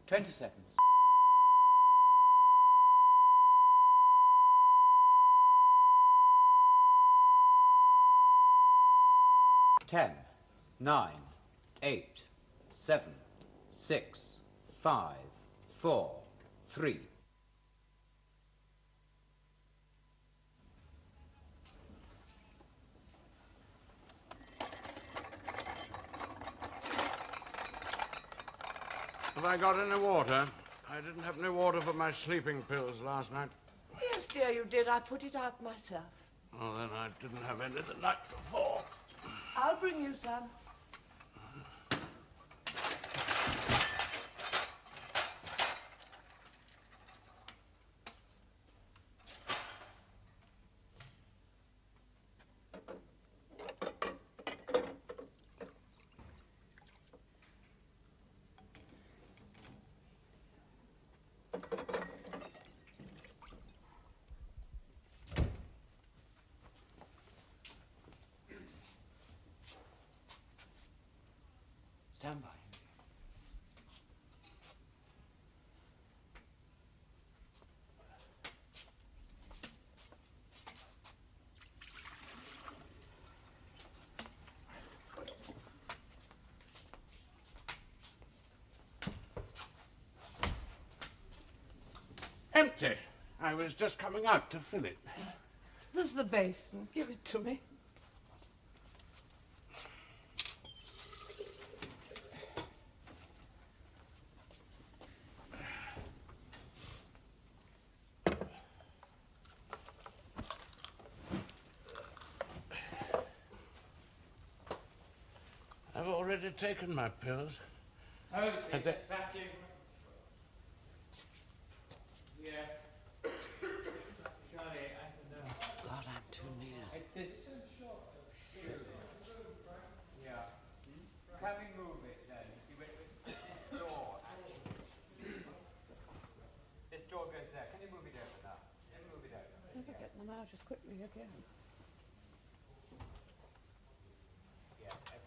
20 seconds. 10, 9, 8, 7, 6, 5, 4, 3. Have I got any water? I didn't have any water for my sleeping pills last night. Yes, dear, you did. I put it out myself. Oh, then I didn't have any the night before. I'll bring you some. Stand by. Empty. I was just coming out to fill it. There's the basin. Give it to me. I've already taken my pills. Oh, Has take it back in. Yeah. Charlie, I said no. God, I'm too near. It's this. Yeah. Can we move it then? You see, this door. This door goes there. Can you move it over now? Can you move it over? Never get them out as quickly again. Yeah, okay.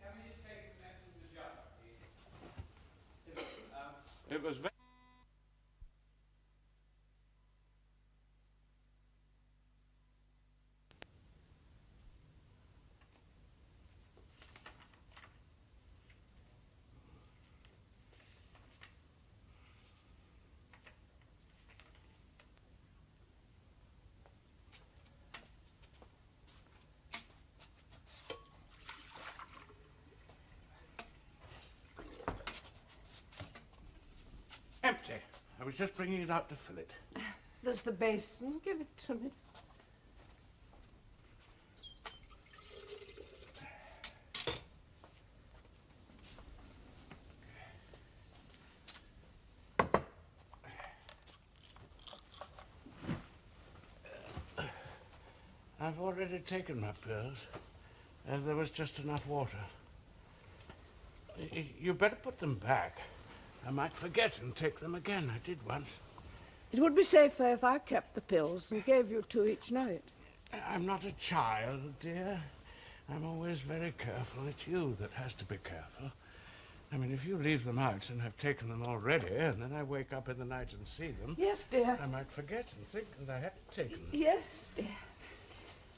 Can we just take it back to the jug, please? It was very... empty. I was just bringing it out to fill it. There's the basin. Give it to me. I've already taken my pills. There was just enough water. You better put them back. I might forget and take them again. I did once. It would be safer if I kept the pills and gave you two each night. I'm not a child, dear. I'm always very careful. It's you that has to be careful. I mean, if you leave them out and have taken them already, and then I wake up in the night and see them... Yes, dear. I might forget and think that I hadn't taken them. Yes, dear.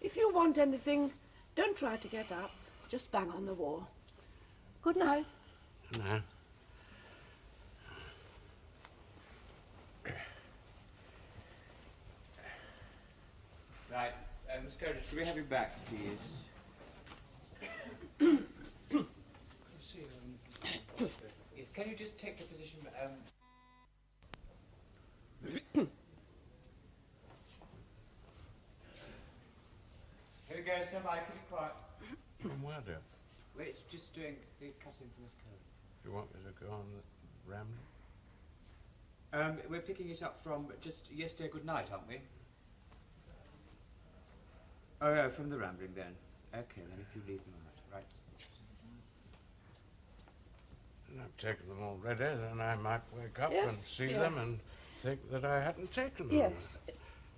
If you want anything, don't try to get up. Just bang on the wall. Good night. No. Right, Miss Curtis, can we have you back, please? Yes, can you just take the position? Here we go, stand by, keep it quiet. From where, dear? Wait, it's just doing the cutting from this code. Do you want me to go on rambling? We're picking it up from just yesterday good night, aren't we? Oh, yeah, from the rambling then. Okay, then if you leave them out, right. And I've taken them already, then I might wake up Yes, and see dear. them and think that I hadn't taken them. Yes.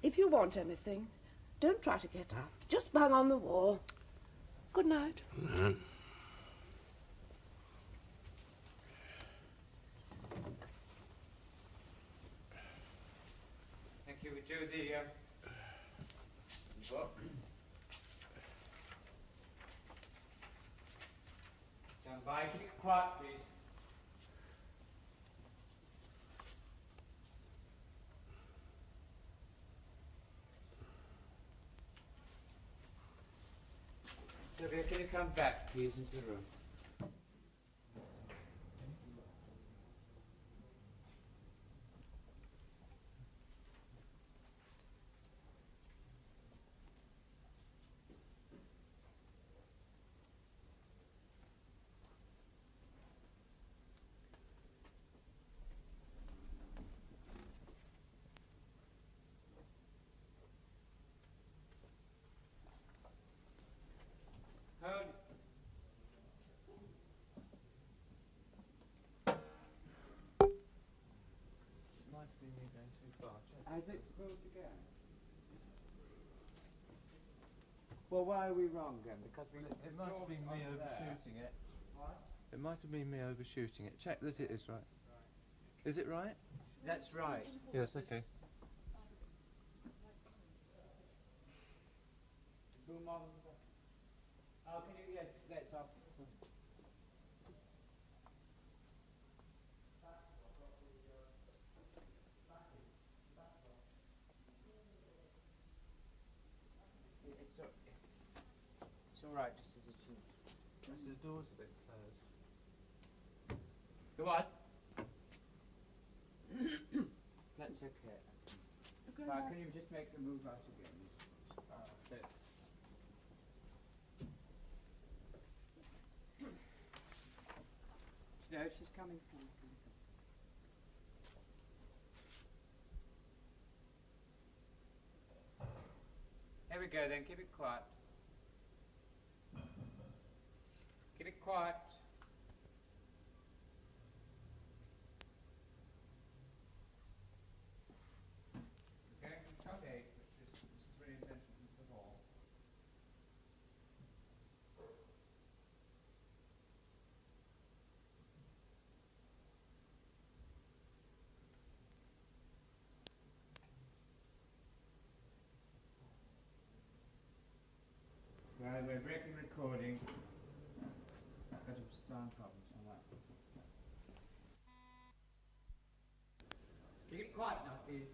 If you want anything, don't try to get up. Just bang on the wall. Good night. Thank you. We do the book. Stand by. Keep it quiet, please. Sylvia, can you come back, please, into the room? Hold. Might have been me going too far. Check. Has it closed again? Well, why are we wrong then? Because we left It might have been me overshooting it. What? It might have been me overshooting it. Check that it is right. Is it right? That's right. Yes, okay. Boom on. Oh, can you, yes, let's off. It's all right, just as it should. Yes, the door's a bit closed. The what? That's okay. Right, can you just make the move out again? That's No, she's coming. Here we go then, keep it quiet. Keep it quiet. We're going to count 8, which is really intentions into the wall. Right, we're breaking recording. Got a sound problems on that. Keep it quiet now, please.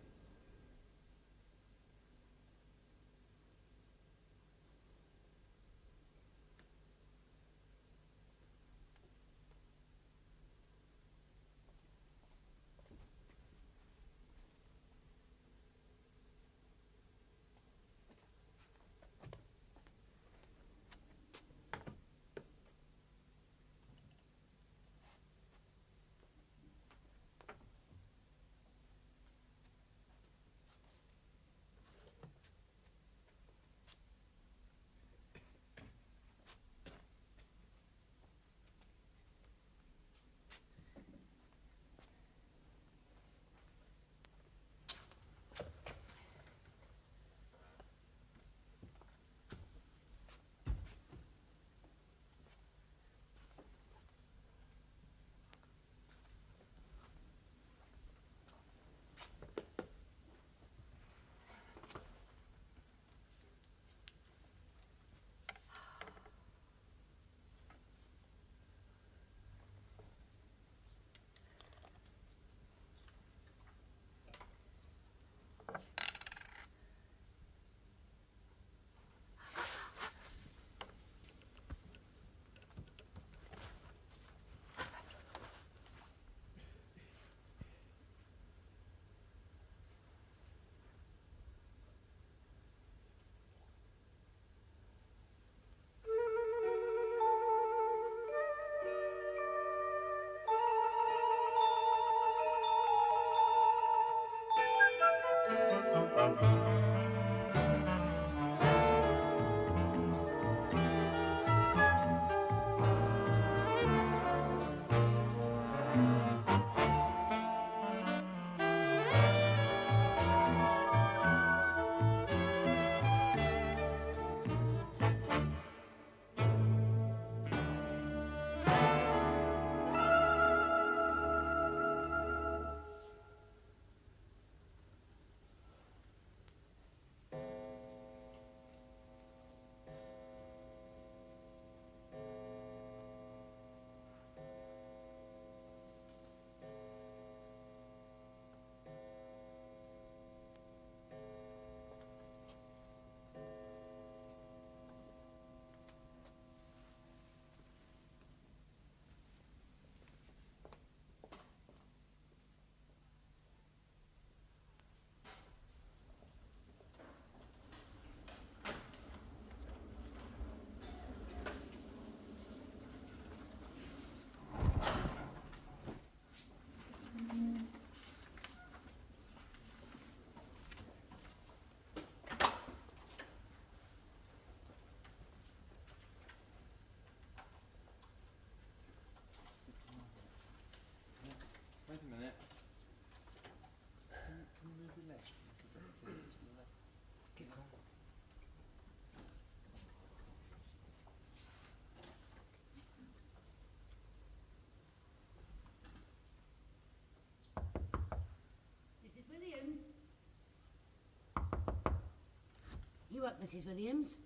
up, Mrs. Williams?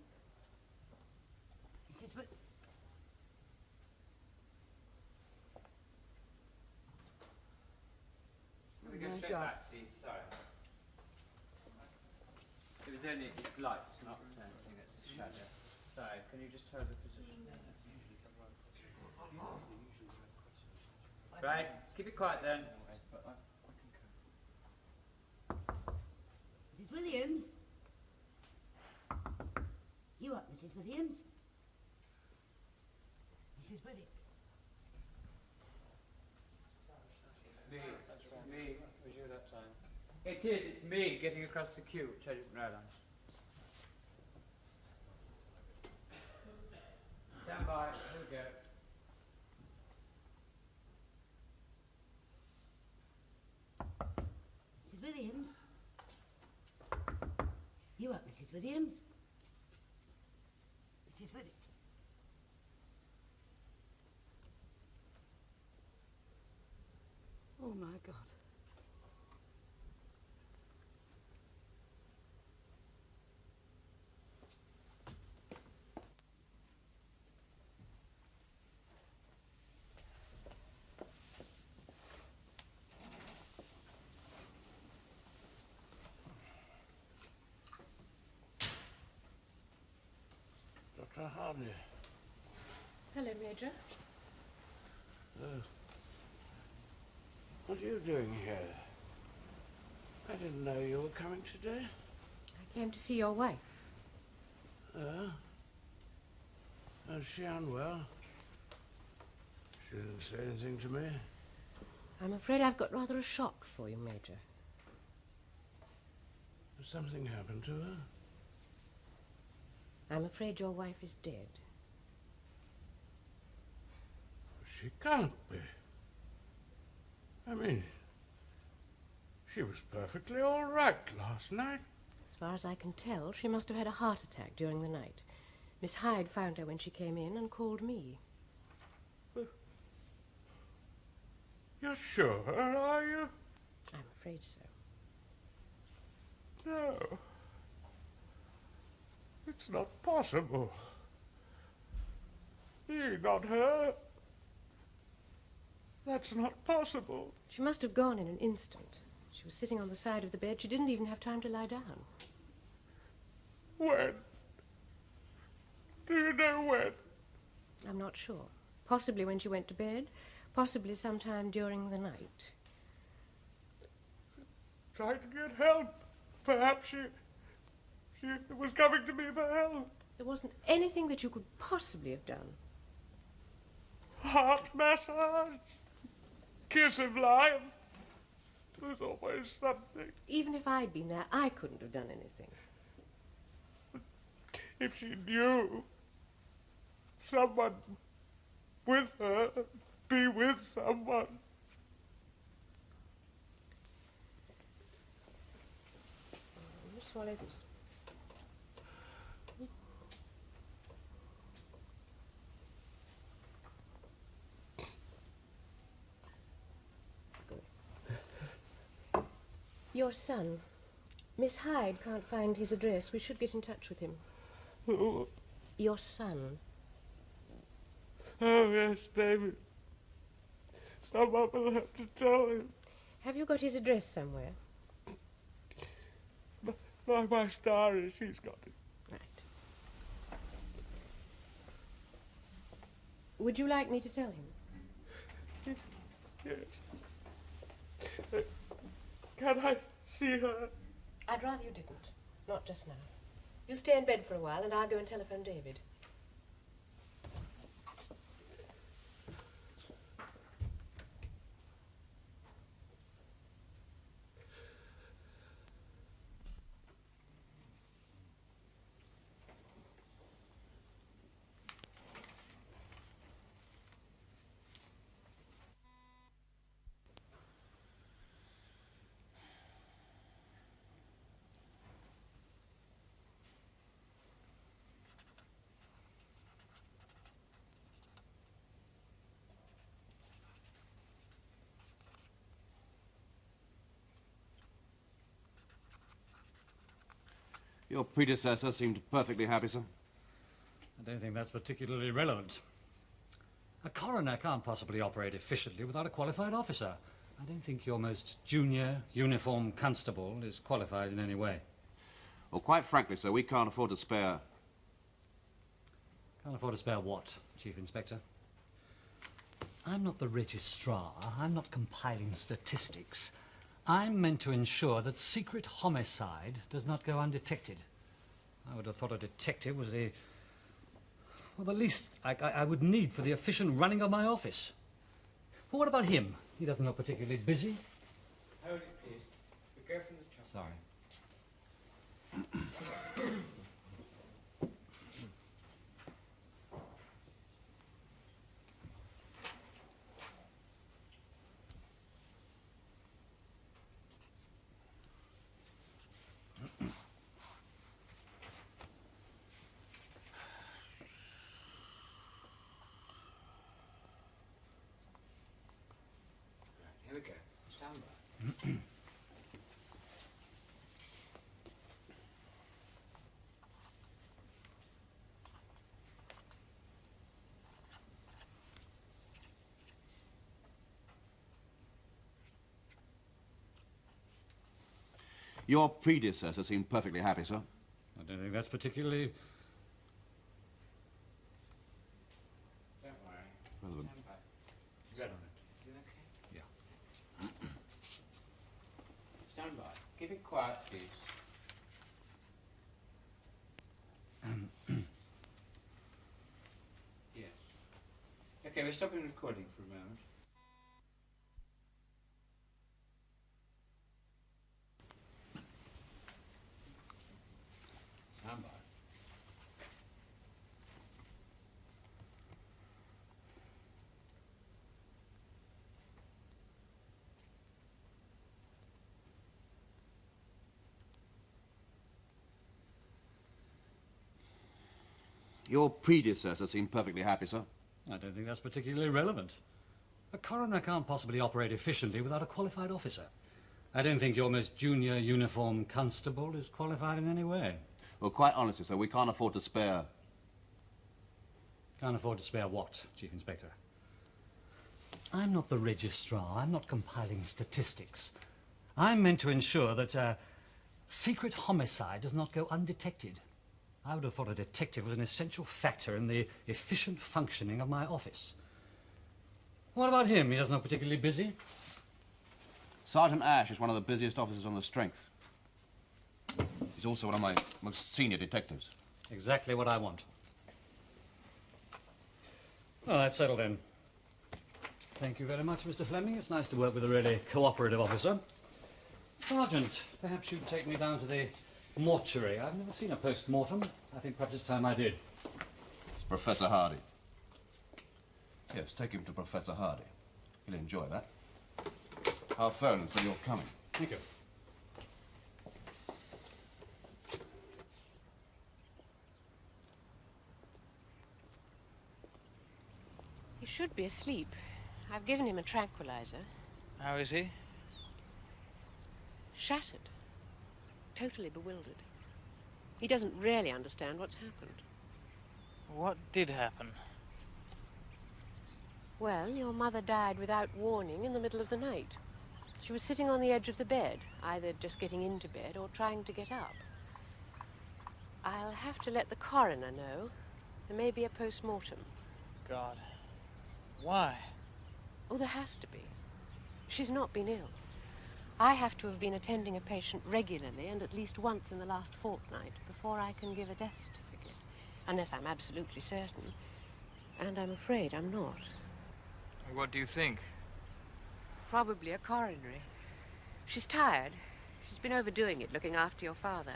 Mrs. Wi- Can we go my straight God. back, please? Sorry. It was only, it's light, not anything, it's the shadow. Sorry, can you just hold the position? Right, keep it quiet then. Mrs. Williams? You up, Mrs. Williams? Mrs. Williams? It's me. Was you that time? It is, it's me getting across the queue, which I didn't realise. Stand by, here we go. Mrs. Williams? You up, Mrs. Williams? Mrs. Williams? Oh, my God. Dr. Hardy. Hello, Major. What are you doing here? I didn't know you were coming today. I came to see your wife. Is she unwell? She didn't say anything to me. I'm afraid I've got rather a shock for you, Major. Has something happened to her? I'm afraid your wife is dead. She can't be. I mean, she was perfectly all right last night. As far as I can tell, she must have had a heart attack during the night. Miss Hyde found her when she came in and called me. You're sure, are you? I'm afraid so. No. It's not possible. He, not her. That's not possible. She must have gone in an instant. She was sitting on the side of the bed. She didn't even have time to lie down. When? Do you know when? I'm not sure. Possibly when she went to bed. Possibly sometime during the night. Trying to get help. Perhaps she was coming to me for help. There wasn't anything that you could possibly have done. Heart massage. Kiss of life. There's always something. Even if I'd been there, I couldn't have done anything. If she knew someone with her, be with someone. You swallow this. Good. Your son. Miss Hyde can't find his address. We should get in touch with him. Who? Your son. Oh, yes, David. Someone will have to tell him. Have you got his address somewhere? My wife's diary, she's got it. Right. Would you like me to tell him? Yes. Can I see her? I'd rather you didn't. Not just now. You stay in bed for a while and I'll go and telephone David. Your predecessor seemed perfectly happy, sir. I don't think that's particularly relevant. A coroner can't possibly operate efficiently without a qualified officer. I don't think your most junior uniformed constable is qualified in any way. Well, quite frankly, sir, we can't afford to spare... Can't afford to spare what, Chief Inspector? I'm not the registrar. I'm not compiling statistics. I'm meant to ensure that secret homicide does not go undetected. I would have thought a detective was the least I would need for the efficient running of my office. But what about him? He doesn't look particularly busy. Hold it, please. Be careful of the truck. Sorry. Here we go. Stand by. Your predecessor seemed perfectly happy, sir. I don't think that's particularly... Don't worry. Relevant. Stand by. relevant. You okay? Yeah. Stand by. Keep it quiet, please. Yes. Okay, we're stopping recording for a moment. Stand by. Your predecessor seemed perfectly happy, sir. I don't think that's particularly relevant. A coroner can't possibly operate efficiently without a qualified officer. I don't think your most junior uniformed constable is qualified in any way. Well, quite honestly, sir, we can't afford to spare... Can't afford to spare what, Chief Inspector? I'm not the registrar. I'm not compiling statistics. I'm meant to ensure that secret homicide does not go undetected. I would have thought a detective was an essential factor in the efficient functioning of my office. What about him? He doesn't look particularly busy. Sergeant Ash is one of the busiest officers on the strength. He's also one of my most senior detectives. Exactly what I want. Well, that's settled then. Thank you very much, Mr. Fleming. It's nice to work with a really cooperative officer. Sergeant, perhaps you'd take me down to the mortuary. I've never seen a post-mortem. I think perhaps it's time I did. It's Professor Hardy. Yes, take him to Professor Hardy. He'll enjoy that. I'll phone and say you're coming. Thank you. He should be asleep. I've given him a tranquilizer. How is he? Shattered. Totally bewildered. He doesn't really understand what's happened. What did happen? Well, your mother died without warning in the middle of the night. She was sitting on the edge of the bed, either just getting into bed or trying to get up. I'll have to let the coroner know. There may be a post-mortem. God. Why? Oh, there has to be. She's not been ill. I have to have been attending a patient regularly and at least once in the last fortnight before I can give a death certificate, unless I'm absolutely certain. And I'm afraid I'm not. What do you think? Probably a coronary. She's tired. She's been overdoing it, looking after your father.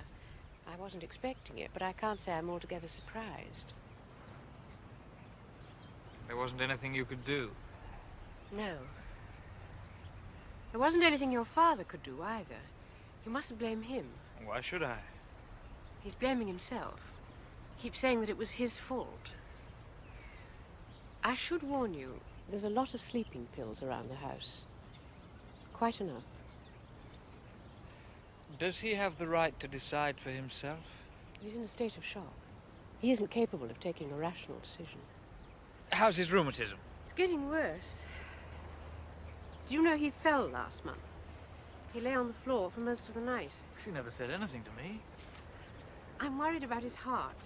I wasn't expecting it, but I can't say I'm altogether surprised. There wasn't anything you could do. No. There wasn't anything your father could do, either. You mustn't blame him. Why should I? He's blaming himself. Keeps saying that it was his fault. I should warn you, there's a lot of sleeping pills around the house. Quite enough. Does he have the right to decide for himself? He's in a state of shock. He isn't capable of taking a rational decision. How's his rheumatism? It's getting worse. Do you know he fell last month? He lay on the floor for most of the night. She never said anything to me. I'm worried about his heart.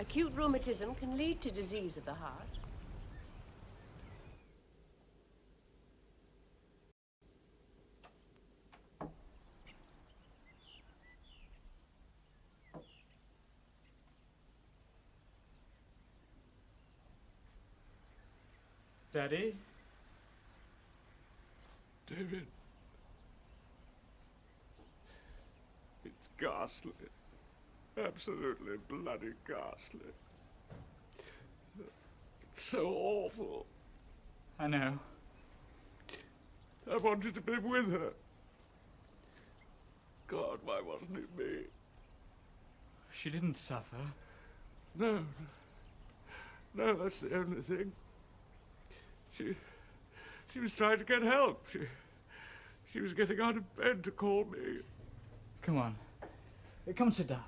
Acute rheumatism can lead to disease of the heart. Daddy? David. It's ghastly. Absolutely bloody ghastly. It's so awful. I know. I wanted to be with her. God, why wasn't it me? She didn't suffer. No. No, that's the only thing. She was trying to get help. She was getting out of bed to call me. Come on. Come sit down.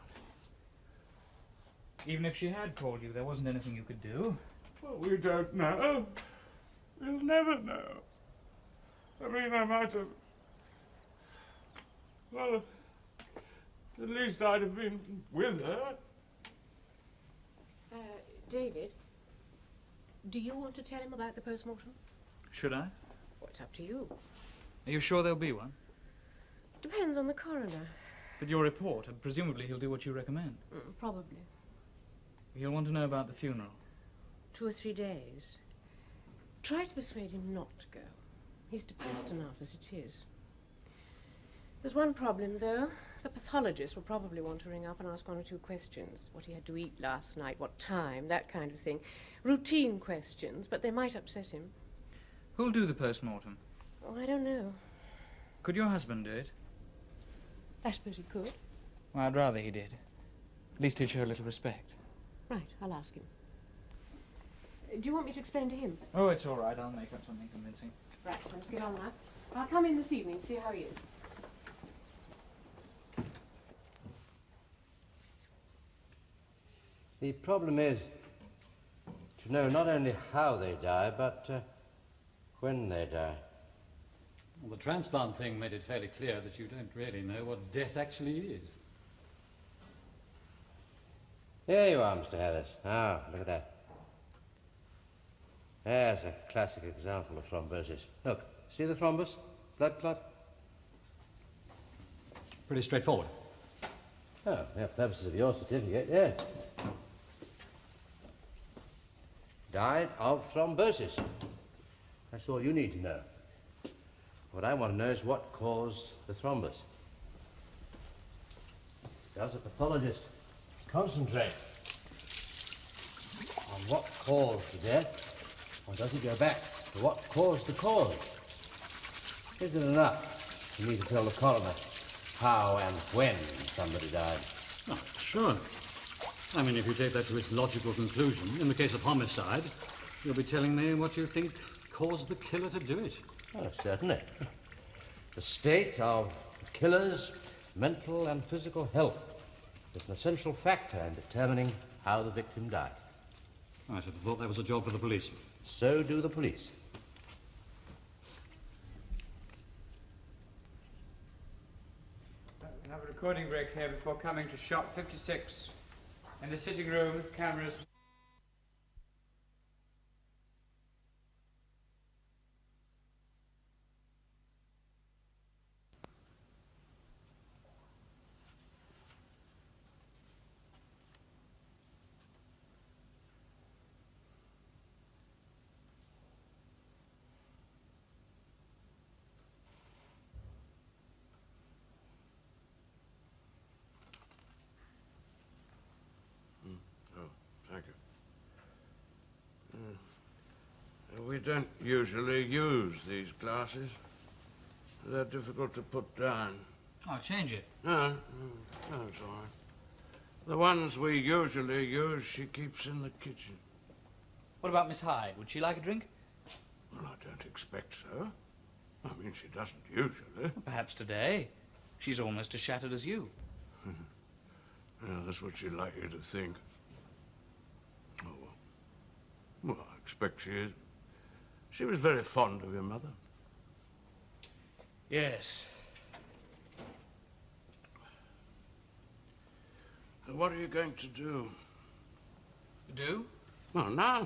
Even if she had called you, there wasn't anything you could do. Well, we don't know. We'll never know. I mean, I might have... Well, at least I'd have been with her. David, do you want to tell him about the postmortem? Should I? Well, it's up to you. Are you sure there'll be one? Depends on the coroner. But your report, presumably he'll do what you recommend. Probably. He'll want to know about the funeral. 2 or 3 days. Try to persuade him not to go. He's depressed enough as it is. There's one problem, though. The pathologist will probably want to ring up and ask 1 or 2 questions. What he had to eat last night, what time, that kind of thing. Routine questions, but they might upset him. Who'll do the postmortem? Oh, I don't know. Could your husband do it? I suppose he could. Well, I'd rather he did. At least he'd show a little respect. Right, I'll ask him. Do you want me to explain to him? Oh, it's all right. I'll make up something convincing. Right, let's get on now. I'll come in this evening, see how he is. The problem is to know not only how they die, but when they die. Well, the transplant thing made it fairly clear that you don't really know what death actually is. There you are, Mr. Harris. Ah, look at that. There's a classic example of thrombosis. Look, see the thrombus? Blood clot? Pretty straightforward. Oh, yeah, purposes of your certificate, yeah. Died of thrombosis. That's all you need to know. What I want to know is what caused the thrombus. Does a pathologist concentrate on what caused the death, or does he go back to what caused the cause? Is it enough for me to tell the coroner how and when somebody died? Oh, sure. I mean, if you take that to its logical conclusion, in the case of homicide, you'll be telling me what you think caused the killer to do it. Oh, certainly. The state of the killer's mental and physical health is an essential factor in determining how the victim died. I should have thought that was a job for the police. So do the police. We have a recording break here before coming to shot 56. In the sitting room, cameras... Thank you. We don't usually use these glasses. They're difficult to put down. I'll change it. No, it's all right. The ones we usually use, she keeps in the kitchen. What about Miss Hyde? Would she like a drink? Well, I don't expect so. I mean, she doesn't usually. Perhaps today. She's almost as shattered as you. Yeah, that's what she'd like you to think. Oh, well, I expect she is. She was very fond of your mother. Yes. So what are you going to do? Do? Well, now.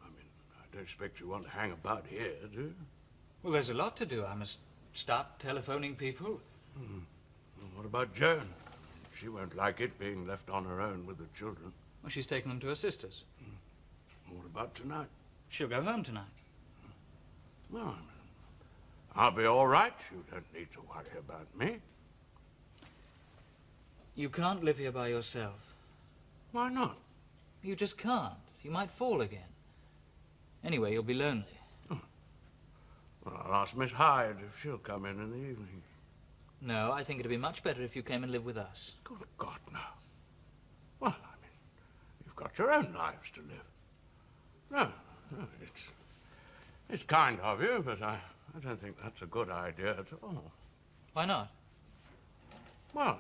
I mean, I don't expect you want to hang about here, do you? Well, there's a lot to do. I must start telephoning people. Well, what about Joan? She won't like it being left on her own with the children. Well, she's taken them to her sister's. What about tonight? She'll go home tonight. Well, I mean, I'll be all right. You don't need to worry about me. You can't live here by yourself. Why not? You just can't. You might fall again. Anyway, you'll be lonely. Well, I'll ask Miss Hyde if she'll come in the evening. No, I think it'd be much better if you came and lived with us. Good God, no. Well, I mean, you've got your own lives to live. No, it's kind of you, but I don't think that's a good idea at all. Why not? Well,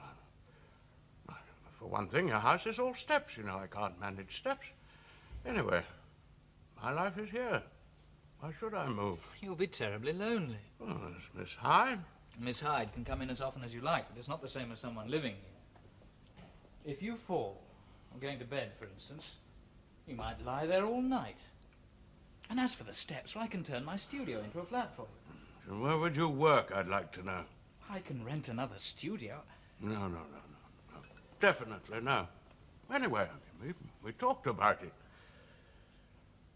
for one thing, your house is all steps. You know, I can't manage steps. Anyway, my life is here. Why should I move? You'll be terribly lonely. Well, there's Miss Hyde. Miss Hyde can come in as often as you like, but it's not the same as someone living here. If you fall, or going to bed, for instance, you might lie there all night. And as for the steps, well, I can turn my studio into a flat for you. And where would you work, I'd like to know? I can rent another studio. No. Definitely no. Anyway, I mean, we talked about it.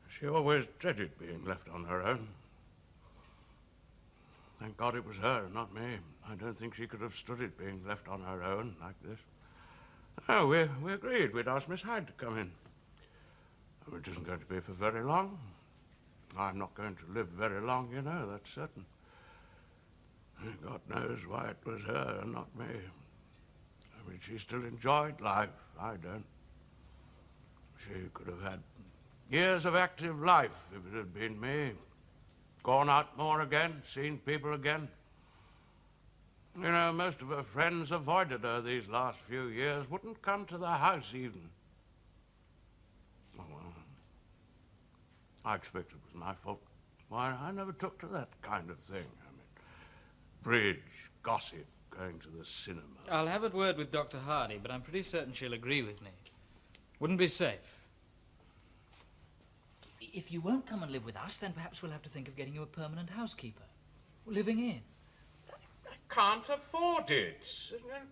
She always dreaded being left on her own. Thank God it was her, not me. I don't think she could have stood it being left on her own like this. Oh, we agreed we'd ask Miss Hyde to come in. It isn't going to be for very long. I'm not going to live very long, you know, that's certain. God knows why it was her and not me. I mean, she still enjoyed life. I don't. She could have had years of active life if it had been me. Gone out more again, seen people again. You know, most of her friends avoided her these last few years, wouldn't come to the house even. Oh, well, I expect it was my fault. Why, I never took to that kind of thing. I mean, bridge, gossip, going to the cinema. I'll have a word with Dr. Hardy, but I'm pretty certain she'll agree with me. Wouldn't be safe. If you won't come and live with us, then perhaps we'll have to think of getting you a permanent housekeeper. Living in. I can't afford it.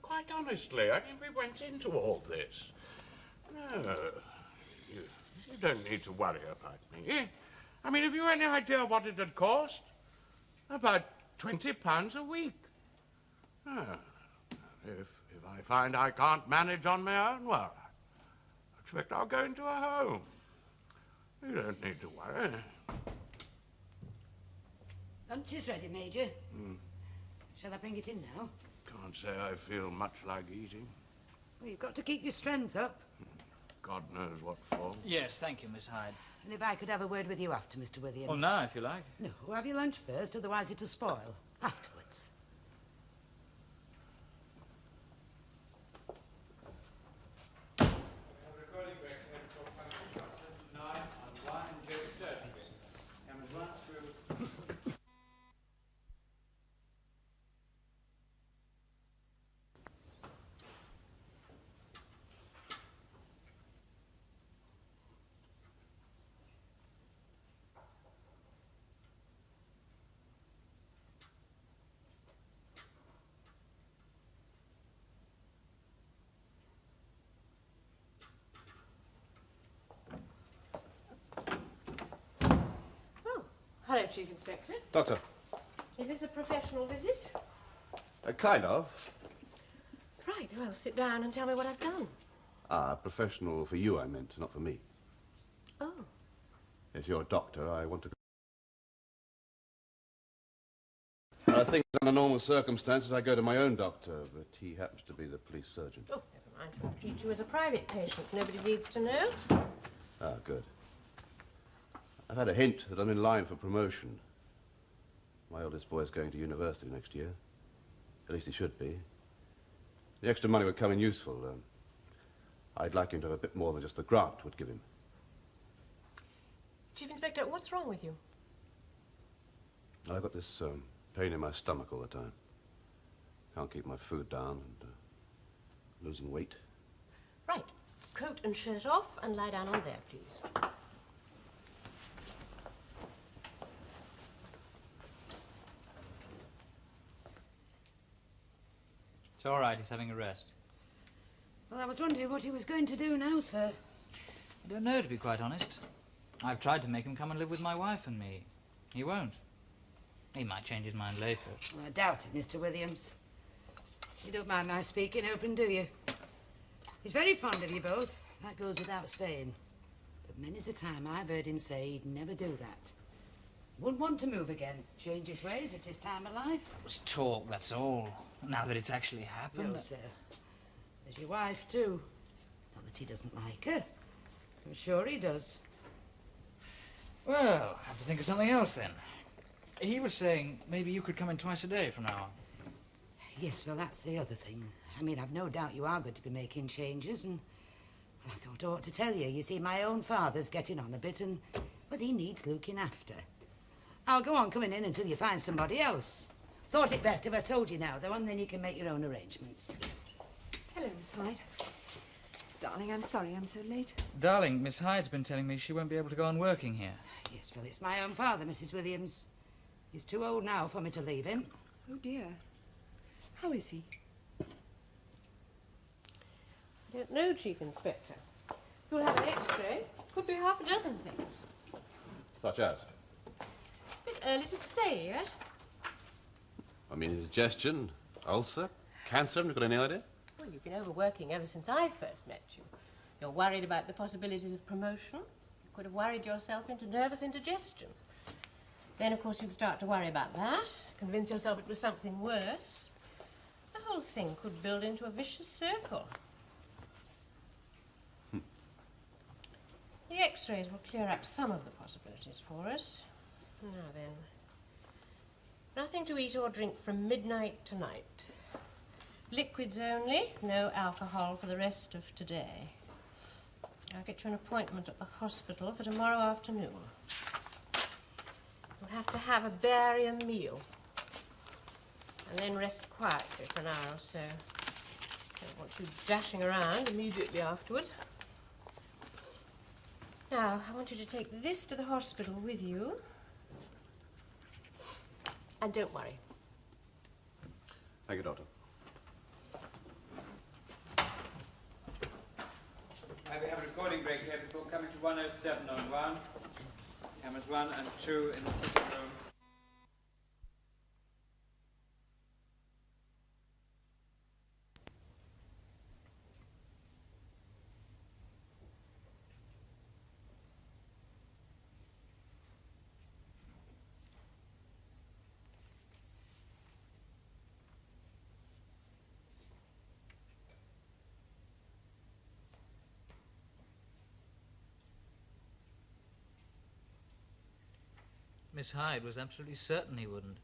Quite honestly, I mean, we went into all this. No, you don't need to worry about me. I mean, have you any idea what it had cost? About £20 a week. If I find I can't manage on my own, well, I expect I'll go into a home. You don't need to worry. Lunch is ready, Major. Shall I bring it in now? Can't say I feel much like eating. Well, you've got to keep your strength up. God knows what for. Yes, thank you, Miss Hyde. And if I could have a word with you after, Mr. Williams. Well, now, if you like. No, have your lunch first, otherwise it'll spoil. Afterwards. Hello, Chief Inspector. Doctor. Is this a professional visit? Kind of. Right, well, sit down and tell me what I've done. Professional for you, I meant, not for me. Oh. As you're a doctor, I want to... I think under normal circumstances I go to my own doctor, but he happens to be the police surgeon. Oh, never mind. I'll treat you as a private patient. Nobody needs to know. Good. I've had a hint that I'm in line for promotion. My oldest boy's going to university next year. At least he should be. The extra money would come in useful. I'd like him to have a bit more than just the grant would give him. Chief Inspector, what's wrong with you? I've got this pain in my stomach all the time. Can't keep my food down and losing weight. Right. Coat and shirt off and lie down on there, please. It's all right, he's having a rest. Well, I was wondering what he was going to do now, sir. I don't know, to be quite honest. I've tried to make him come and live with my wife and me. He won't. He might change his mind later. Well, I doubt it, Mr. Williams. You don't mind my speaking open, do you? He's very fond of you both. That goes without saying. But many's a time I've heard him say he'd never do that. Wouldn't want to move again. Change his ways at his time of life. It was talk, that's all. Now that it's actually happened... No, sir. There's your wife, too. Not that he doesn't like her. I'm sure he does. Well, I'll have to think of something else, then. He was saying maybe you could come in twice a day from now on. Yes, well, that's the other thing. I mean, I've no doubt you are going to be making changes, and I thought I ought to tell you. You see, my own father's getting on a bit, and, well, he needs looking after. I'll go on coming in until you find somebody else. Thought it best if I told you now, though, and then you can make your own arrangements. Hello, Miss Hyde. Darling, I'm sorry I'm so late. Darling, Miss Hyde's been telling me she won't be able to go on working here. Yes, well, it's my own father, Mrs. Williams. He's too old now for me to leave him. Oh, dear. How is he? I don't know, Chief Inspector. You'll have an X-ray. Could be half a dozen things. Such as? It's a bit early to say yet. I mean, indigestion, ulcer, cancer, have you got any idea? Well, you've been overworking ever since I first met you. You're worried about the possibilities of promotion. You could have worried yourself into nervous indigestion. Then, of course, you'd start to worry about that, convince yourself it was something worse. The whole thing could build into a vicious circle. The X-rays will clear up some of the possibilities for us. Now then, nothing to eat or drink from midnight tonight. Liquids only, no alcohol for the rest of today. I'll get you an appointment at the hospital for tomorrow afternoon. You'll have to have a barium meal. And then rest quietly for an hour or so. Don't want you dashing around immediately afterwards. Now, I want you to take this to the hospital with you. And don't worry. Thank you, Doctor. We have a recording break here before coming to 107 on 1. Cameras 1 and 2 in the sitting room. Miss Hyde was absolutely certain he wouldn't.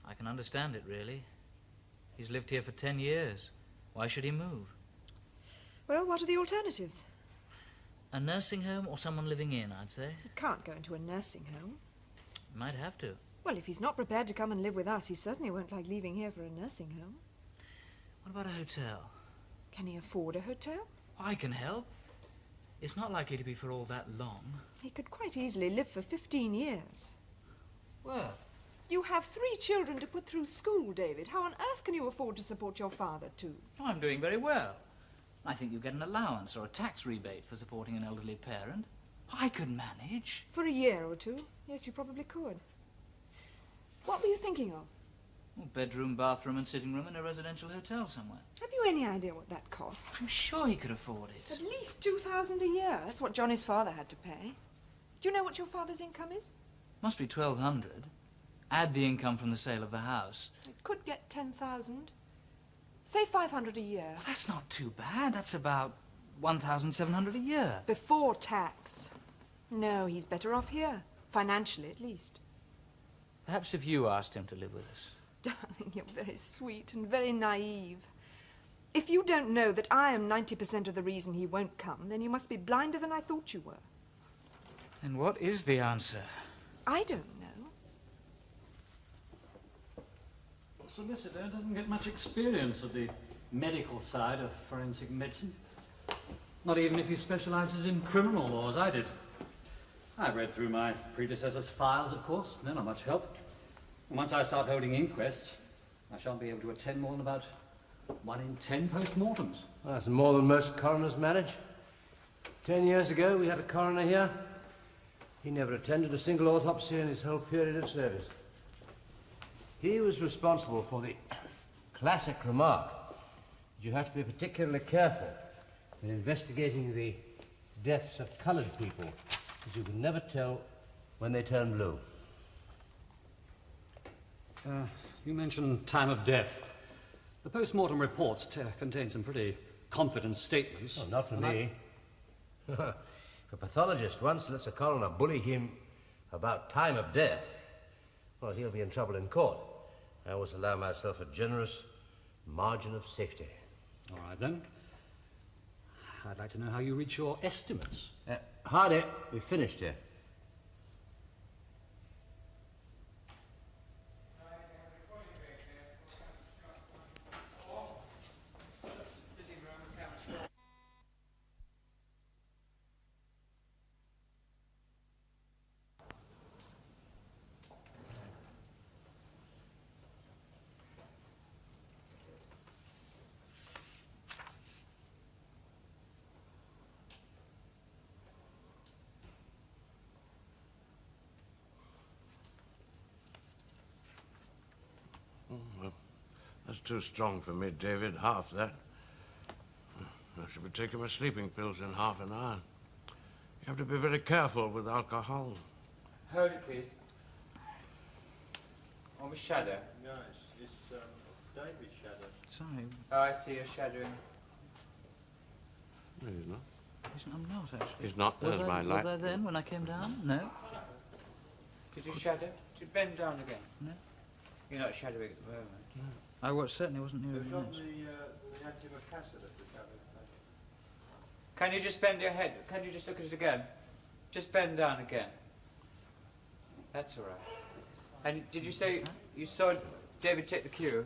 I can understand it, really. He's lived here for 10 years. Why should he move? Well, what are the alternatives? A nursing home or someone living in, I'd say. He can't go into a nursing home. Might have to. Well, if he's not prepared to come and live with us, he certainly won't like leaving here for a nursing home. What about a hotel? Can he afford a hotel? I can help. It's not likely to be for all that long. He could quite easily live for 15 years. Well, you have 3 children to put through school, David. How on earth can you afford to support your father, too? Oh, I'm doing very well. I think you get an allowance or a tax rebate for supporting an elderly parent. I could manage. For a year or 2? Yes, you probably could. What were you thinking of? Well, bedroom, bathroom and sitting room in a residential hotel somewhere. Have you any idea what that costs? I'm sure he could afford it. At least $2,000 a year. That's what Johnny's father had to pay. Do you know what your father's income is? Must be 1,200. Add the income from the sale of the house. It could get 10,000. Say 500 a year. Well, that's not too bad. That's about 1,700 a year. Before tax. No, he's better off here. Financially, at least. Perhaps if you asked him to live with us. Darling, you're very sweet and very naive. If you don't know that I am 90% of the reason he won't come, then you must be blinder than I thought you were. And what is the answer? I don't know. A solicitor doesn't get much experience of the medical side of forensic medicine. Not even if he specialises in criminal law, as I did. I read through my predecessor's files, of course. They're not much help. And once I start holding inquests, I shan't be able to attend more than about 1 in 10 post-mortems. Well, that's more than most coroners manage. 10 years ago, we had a coroner here. He never attended a single autopsy in his whole period of service. He was responsible for the classic remark that you have to be particularly careful in investigating the deaths of coloured people, because you can never tell when they turn blue. You mentioned time of death. The post-mortem reports contain some pretty confident statements. Oh, not for me. If a pathologist once lets a coroner bully him about time of death, well, he'll be in trouble in court. I always allow myself a generous margin of safety. All right, then. I'd like to know how you reach your estimates. Hardy, we've finished here. Well, that's too strong for me, David. Half that. I should be taking my sleeping pills in half an hour. You have to be very careful with alcohol. Hold it, please. On the shadow? No, it's David's shadow. Sorry. Oh, I see you're shadowing. No, he's not. I'm not, actually. He's not. There's my light. Was I then when I came down? No. Did you shadow? Did you bend down again? No. You're not shadowing at the moment. No. I certainly wasn't near It was the on lens. the antimacassar that was shadowing. Can you just bend your head? Can you just look at it again? Just bend down again. That's all right. And did you say you saw David take the cue?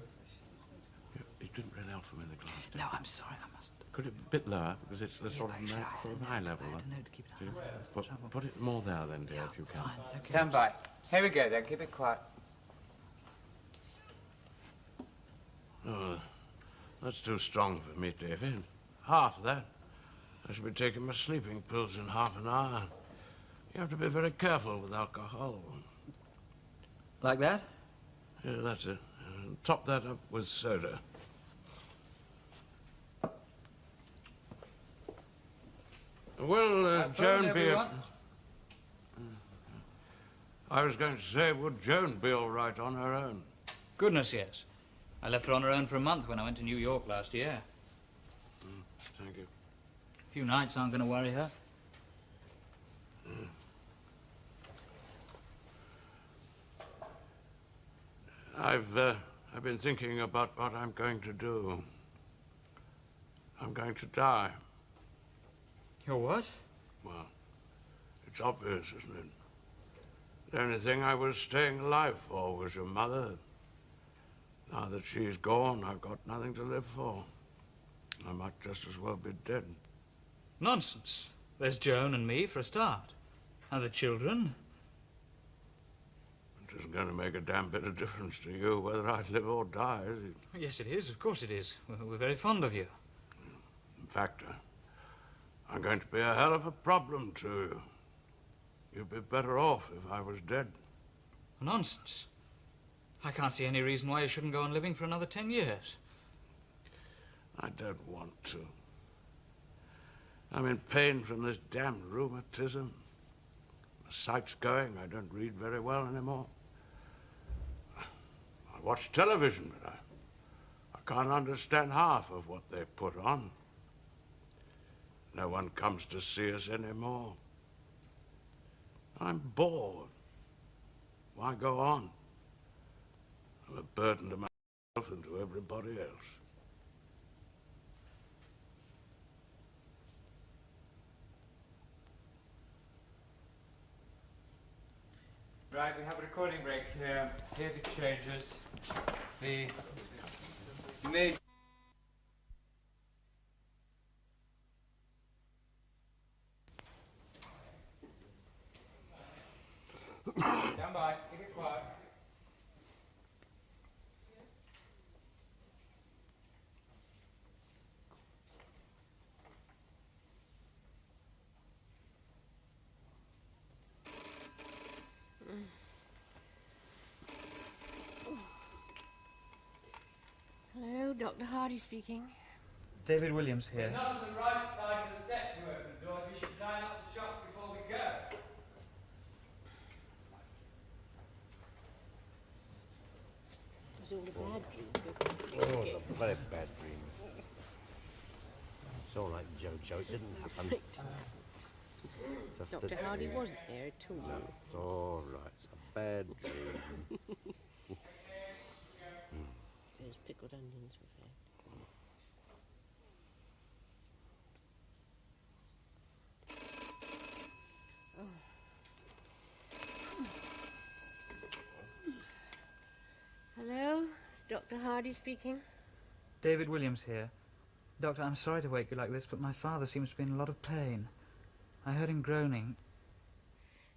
He didn't really offer me the glass. No, I'm sorry, I must. Could it be a bit lower? Because it's the sort of from high level. I don't know to keep it up. That's the trouble. Put it more there then, dear, if you can. Fine, okay. Stand by. Here we go then. Keep it quiet. Oh, that's too strong for me, David. Half that. I should be taking my sleeping pills in half an hour. You have to be very careful with alcohol. Like that? Yeah, that's it. Top that up with soda. Will Joan be... I was going to say, would Joan be all right on her own? Goodness, yes. I left her on her own for a month when I went to New York last year. Thank you. A few nights aren't going to worry her. I've been thinking about what I'm going to do. I'm going to die. You're what? Well, it's obvious, isn't it? The only thing I was staying alive for was your mother. Now that she's gone, I've got nothing to live for. I might just as well be dead. Nonsense. There's Joan and me for a start. And the children. It isn't going to make a damn bit of difference to you whether I live or die, is it? Yes, it is. Of course it is. We're very fond of you. In fact, I'm going to be a hell of a problem to you. You'd be better off if I was dead. Nonsense. I can't see any reason why you shouldn't go on living for another 10 years. I don't want to. I'm in pain from this damned rheumatism. My sight's going. I don't read very well anymore. I watch television, but I can't understand half of what they put on. No one comes to see us anymore. I'm bored. Why go on? I'm a burden to myself and to everybody else. Right, we have a recording break here. Here the changes. The mid. Stand by. Keep it quiet. Hello, Dr. Hardy speaking. David Williams here. Not on the right side of the set to open the doors. We should line up the shots before we go. It's all a bad dream. Oh, a very bad dream. It's all right, Jojo. It didn't happen. Just Dr. a Hardy dream. wasn't there at all. No, it's all right. It's a bad dream. Those pickled onions were fair. Hello, Dr. Hardy speaking. David Williams here. Doctor, I'm sorry to wake you like this, but my father seems to be in a lot of pain. I heard him groaning.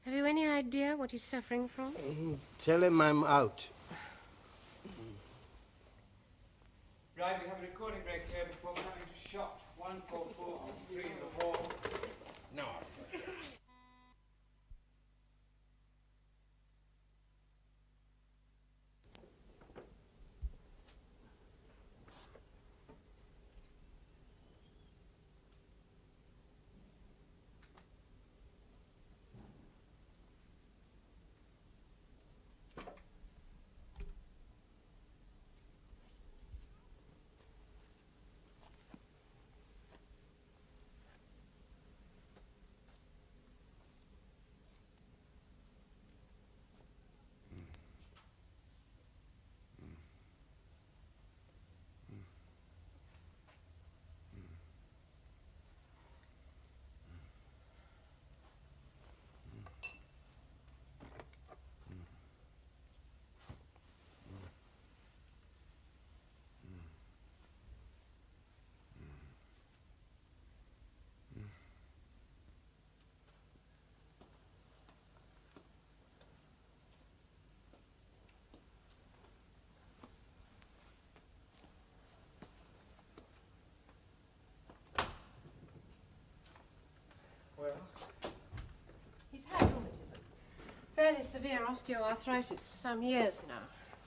Have you any idea what he's suffering from? Tell him I'm out. Right, we have a recording break here before coming to shot 144 on 3 in the hall. No. He's had rheumatism. Fairly severe osteoarthritis for some years now.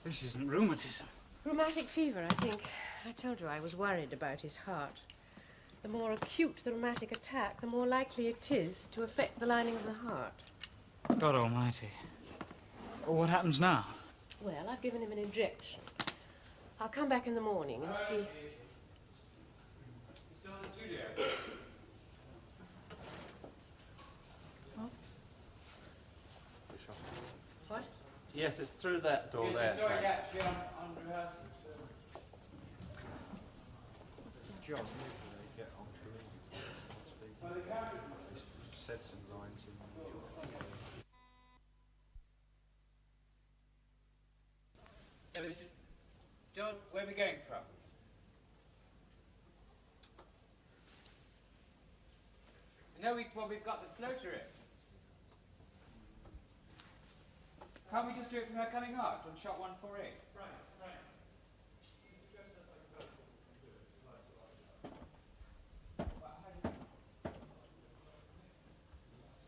This isn't rheumatism. Rheumatic fever, I think. I told you I was worried about his heart. The more acute the rheumatic attack, the more likely it is to affect the lining of the heart. God almighty. What happens now? Well, I've given him an injection. I'll come back in the morning and see. Still in the studio? What? Yes, it's through that door there. Sorry, Frank. actually, on rehearsal. John, usually get on to it. Well, the camera. Said some lines in. So, John, where are we going from? No, we've got the floater in. Can't we just do it from her coming out on shot 148? Right.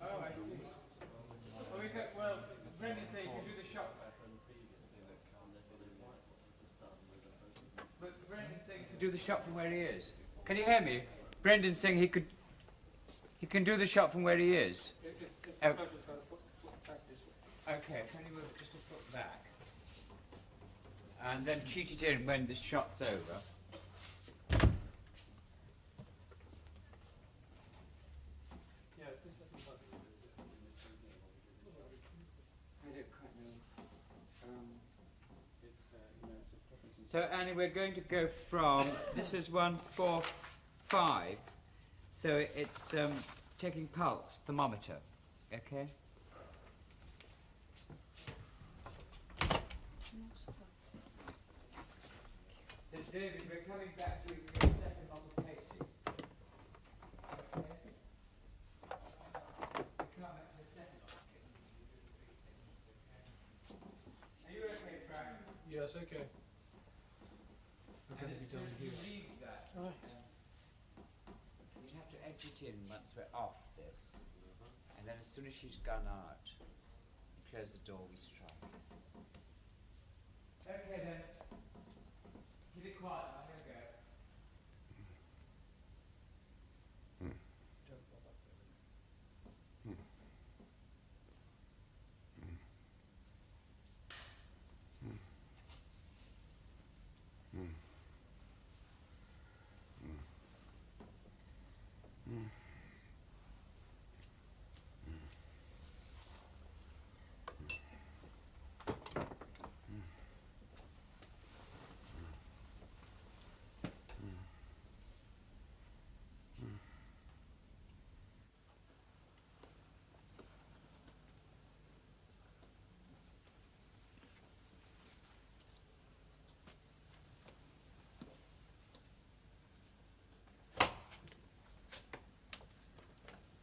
Oh, I see. Well, Brendan said you can do the shot. But Brendan's saying he can do the shot from where he is. Can you hear me? Brendan's saying he can do the shot from where he is. Oh. Okay, can you move just a foot back? And then cheat it in when the shot's over. So, Annie, we're going to go from, this is 145, so it's taking pulse, thermometer, okay? David, we're coming back to your second lot of cases. Okay? We come back to the second lot of cases. Are you okay, Frank? Yes, okay. And as soon as you leave that, you have to exit in once we're off this. And then as soon as she's gone out, close the door, we strike. Okay then. Keep it quiet, I'm going to go.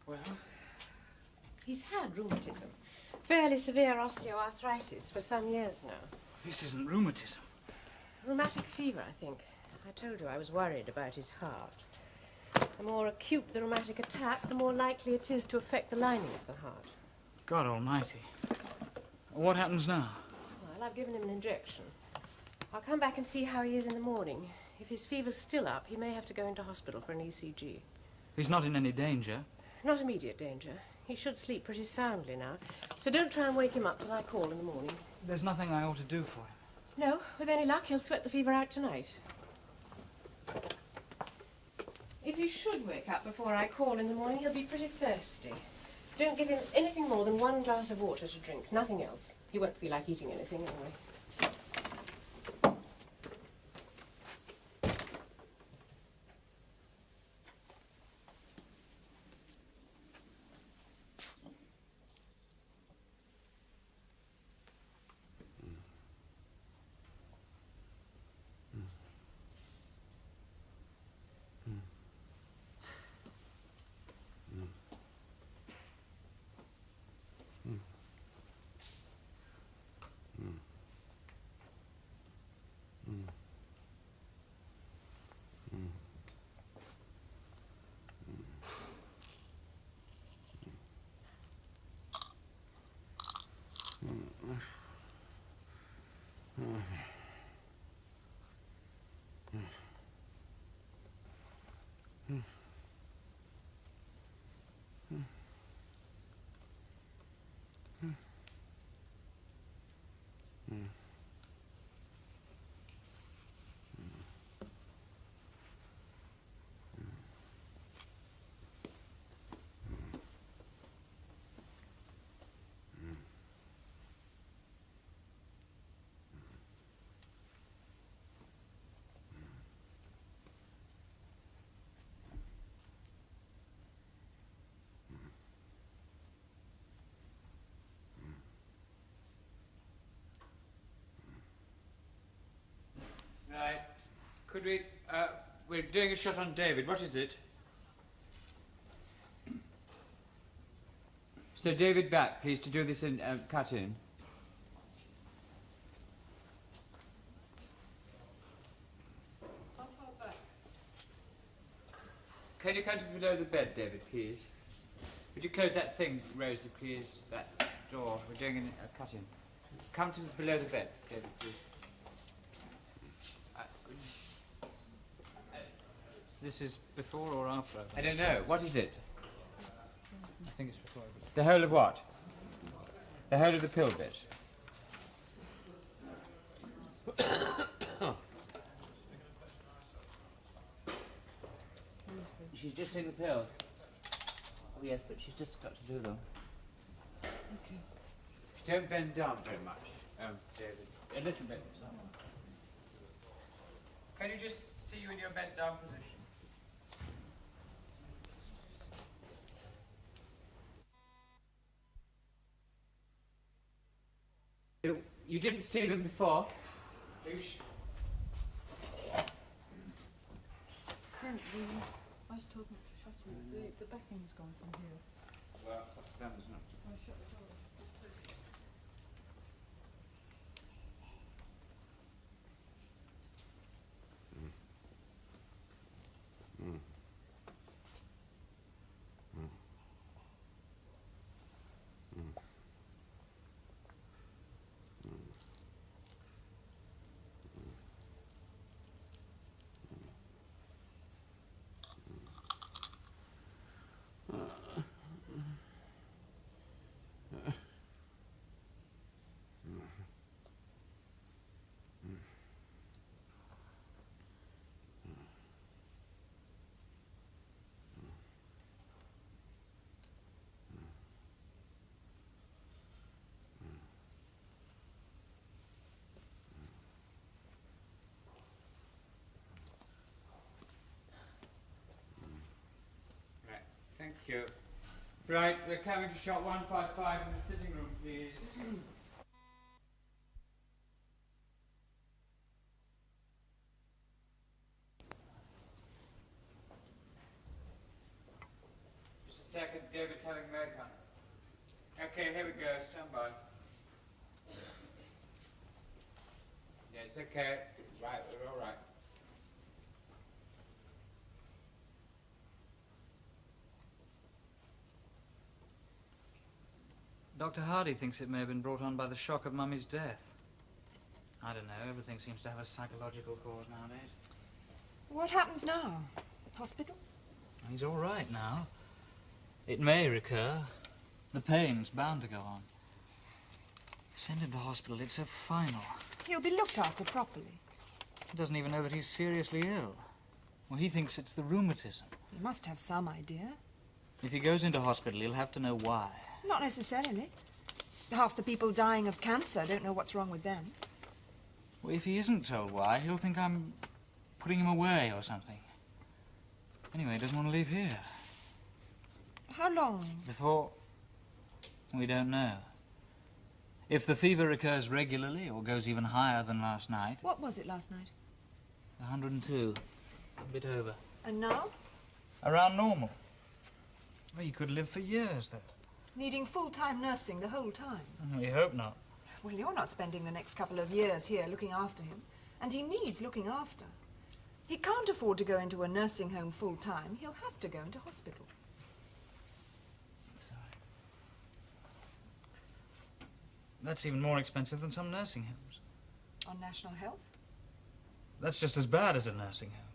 Well, he's had rheumatism. Fairly severe osteoarthritis for some years now. This isn't rheumatism. Rheumatic fever, I think. I told you I was worried about his heart. The more acute the rheumatic attack, the more likely it is to affect the lining of the heart. God almighty. What happens now? Well, I've given him an injection. I'll come back and see how he is in the morning. If his fever's still up, he may have to go into hospital for an ECG. He's not in any danger. Not immediate danger. He should sleep pretty soundly now. So don't try and wake him up till I call in the morning. There's nothing I ought to do for him. No, with any luck, he'll sweat the fever out tonight. If he should wake up before I call in the morning, he'll be pretty thirsty. Don't give him anything more than 1 glass of water to drink, nothing else. He won't feel like eating anything anyway. Right. Could we, we're doing a shot on David. What is it? So David back, please, to do this in, cut in. How far back? Can you come to below the bed, David, please? Would you close that thing, Rosie, please? That door. We're doing a cut in. Come to below the bed, David, please. This is before or after? I don't know. What is it? I think it's before. The whole of what? The whole of the pill bit. She's just taking the pills. Oh yes, but she's just got to do them. Okay. Don't bend down very much, David. A little bit. Can you just see you in your bent down position? You didn't see them before? front, I was told not to shut it. The backing's gone from here. Well, that's up to them, isn't it? I shut the door. Right, thank you. Right, we're coming to shot 155 in the sitting room, please. Just a second, David's having Americano. Okay, here we go, stand by. Yes, okay. Right, we're all right. Dr. Hardy thinks it may have been brought on by the shock of Mummy's death. I don't know, everything seems to have a psychological cause nowadays. What happens now? Hospital? He's all right now. It may recur. The pain's bound to go on. Send him to hospital, it's so final. He'll be looked after properly. He doesn't even know that he's seriously ill. Well, he thinks it's the rheumatism. He must have some idea. If he goes into hospital, he'll have to know why. Not necessarily. Half the people dying of cancer don't know what's wrong with them. Well, if he isn't told why, he'll think I'm putting him away or something. Anyway, he doesn't want to leave here. How long? Before... we don't know. If the fever recurs regularly or goes even higher than last night... What was it last night? 102. A bit over. And now? Around normal. Well, he could live for years, though. Needing full-time nursing the whole time. We hope not. Well, you're not spending the next couple of years here looking after him. And he needs looking after. He can't afford to go into a nursing home full-time. He'll have to go into hospital. That's even more expensive than some nursing homes. On National Health? That's just as bad as a nursing home.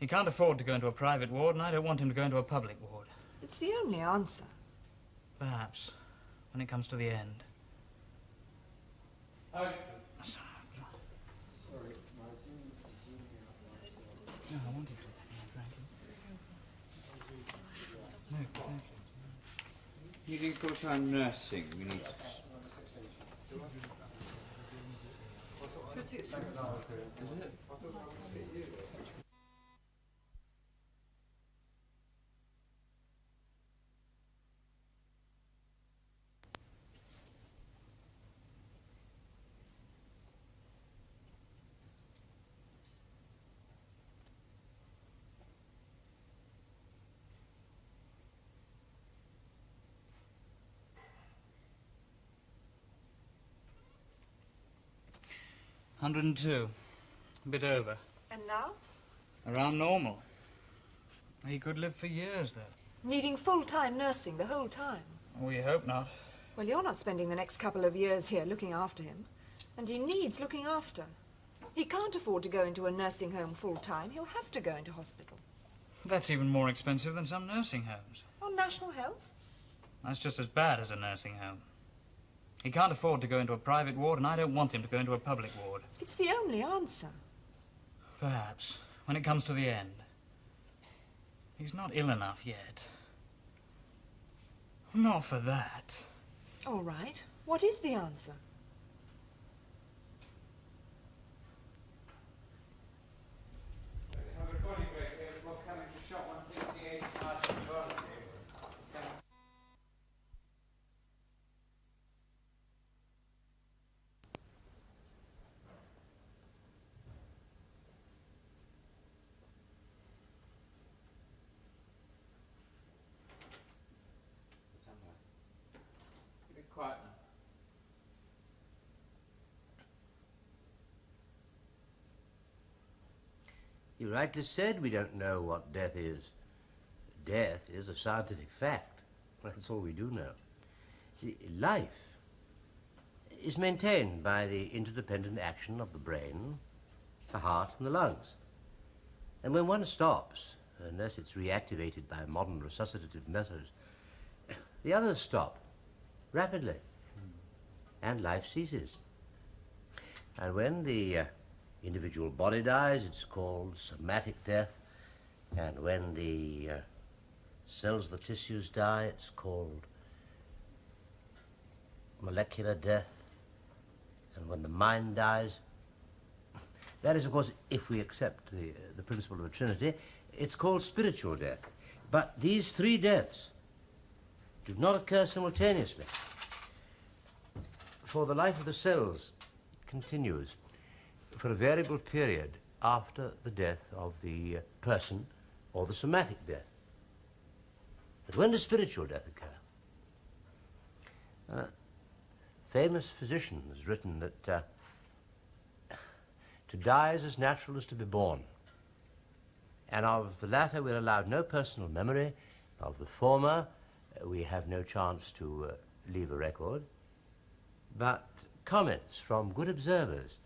He can't afford to go into a private ward, and I don't want him to go into a public ward. It's the only answer. Perhaps, when it comes to the end. Oh, No, I wanted to. Frankie. No, exactly. needing full-time nursing, we need... Is it? 102. A bit over. And now? Around normal. He could live for years, though. Needing full-time nursing the whole time. We hope not. Well, you're not spending the next couple of years here looking after him. And he needs looking after. He can't afford to go into a nursing home full-time. He'll have to go into hospital. That's even more expensive than some nursing homes. On National Health? That's just as bad as a nursing home. He can't afford to go into a private ward, and I don't want him to go into a public ward. It's the only answer. Perhaps, when it comes to the end. He's not ill enough yet. Not for that. All right. What is the answer? Have a recording break here. We're coming to shot 168 Martin Road. You rightly said we don't know what death is. Death is a scientific fact. That's all we do know. Life is maintained by the interdependent action of the brain, the heart, and the lungs. And when one stops, unless it's reactivated by modern resuscitative methods, the others stop rapidly, and life ceases. And when the individual body dies, it's called somatic death, and when the cells of the tissues die, it's called molecular death, and when the mind dies, that is, of course, if we accept the principle of the Trinity, it's called spiritual death. But these three deaths do not occur simultaneously, for the life of the cells continues for a variable period after the death of the person or the somatic death. But when does spiritual death occur? A famous physician has written that to die is as natural as to be born. And of the latter we're allowed no personal memory, of the former we have no chance to leave a record, but comments from good observers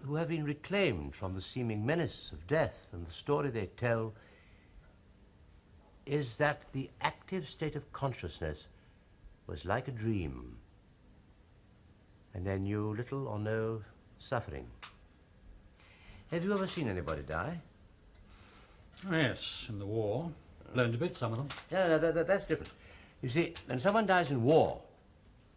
who have been reclaimed from the seeming menace of death, and the story they tell is that the active state of consciousness was like a dream, and they knew little or no suffering. Have you ever seen anybody die? Yes, in the war. Learned a bit, some of them. No, that's different. You see, when someone dies in war,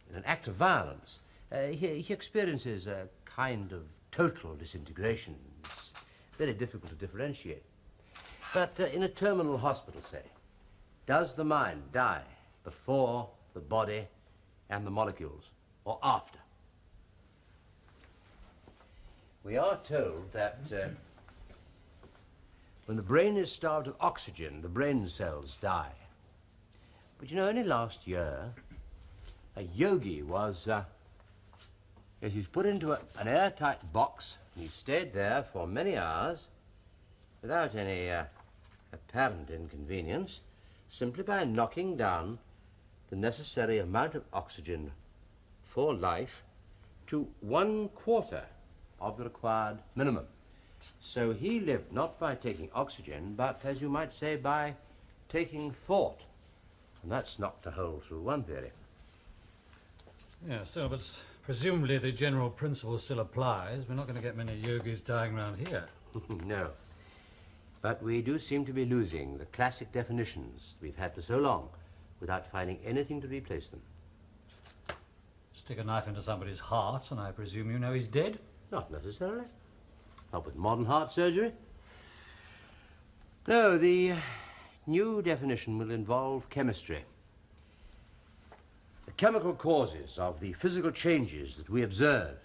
in an act of violence, he experiences a kind of total disintegration. It's very difficult to differentiate. But in a terminal hospital, say, does the mind die before the body and the molecules, or after? We are told that when the brain is starved of oxygen, the brain cells die. But you know, only last year, a yogi was, he was put into an airtight box, and he stayed there for many hours without any apparent inconvenience, simply by knocking down the necessary amount of oxygen for life to 1/4 of the required minimum. So he lived not by taking oxygen, but, as you might say, by taking thought. And that's knocked a hole through one theory. Yeah, still, but presumably the general principle still applies. We're not going to get many yogis dying around here. No. But we do seem to be losing the classic definitions we've had for so long without finding anything to replace them. Stick a knife into somebody's heart, and I presume you know he's dead? Not necessarily. Not with modern heart surgery. No, the new definition will involve chemistry. The chemical causes of the physical changes that we observe.